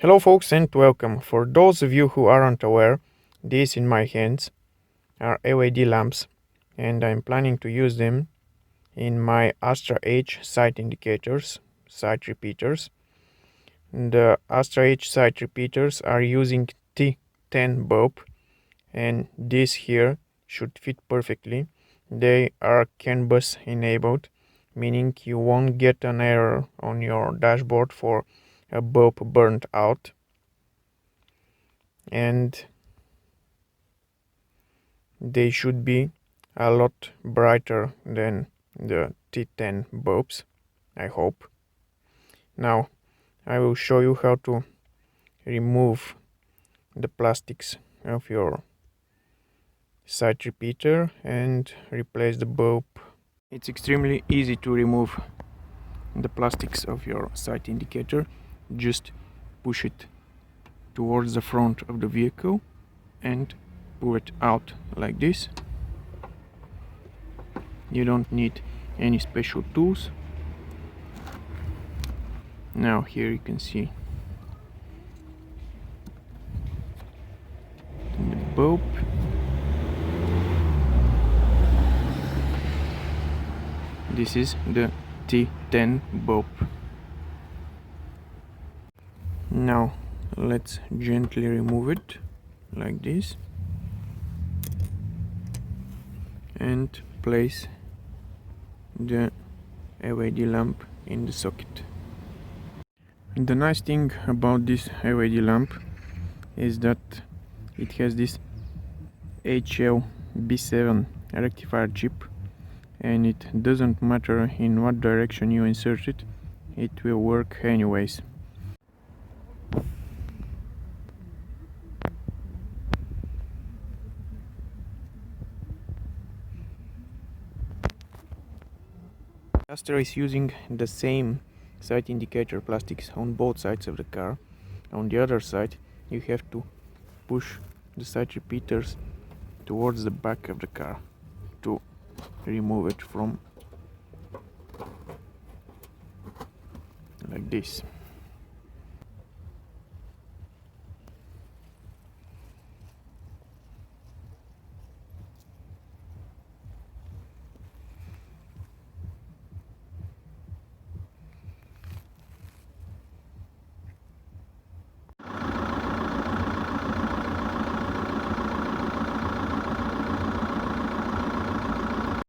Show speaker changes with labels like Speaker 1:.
Speaker 1: Hello folks and welcome. For those of you who aren't aware, these in my hands are LED lamps and I'm planning to use them in my Astra H site indicators, site repeaters. The Astra H site repeaters are using T10 bulb and this here should fit perfectly. They are canbus enabled, meaning you won't get an error on your dashboard for a bulb burnt out. And they should be a lot brighter than the T10 bulbs, I hope. Now I will show you how to remove the plastics of your site repeater and replace the bulb. It's extremely easy to remove the plastics of your site indicator. Just push it towards the front of the vehicle and pull it out like this. You don't need any special tools. Now here you can see the bulb. This is the T10 bulb. Now let's gently remove it like this and place the LED lamp in the socket. The nice thing about this LED lamp is that it has this HLB7 rectifier chip, and it doesn't matter in what direction you insert it, it will work anyways. Astra is using the same side indicator plastics on both sides of the car. On the other side, you have to push the side repeaters towards the back of the car to remove it from like this.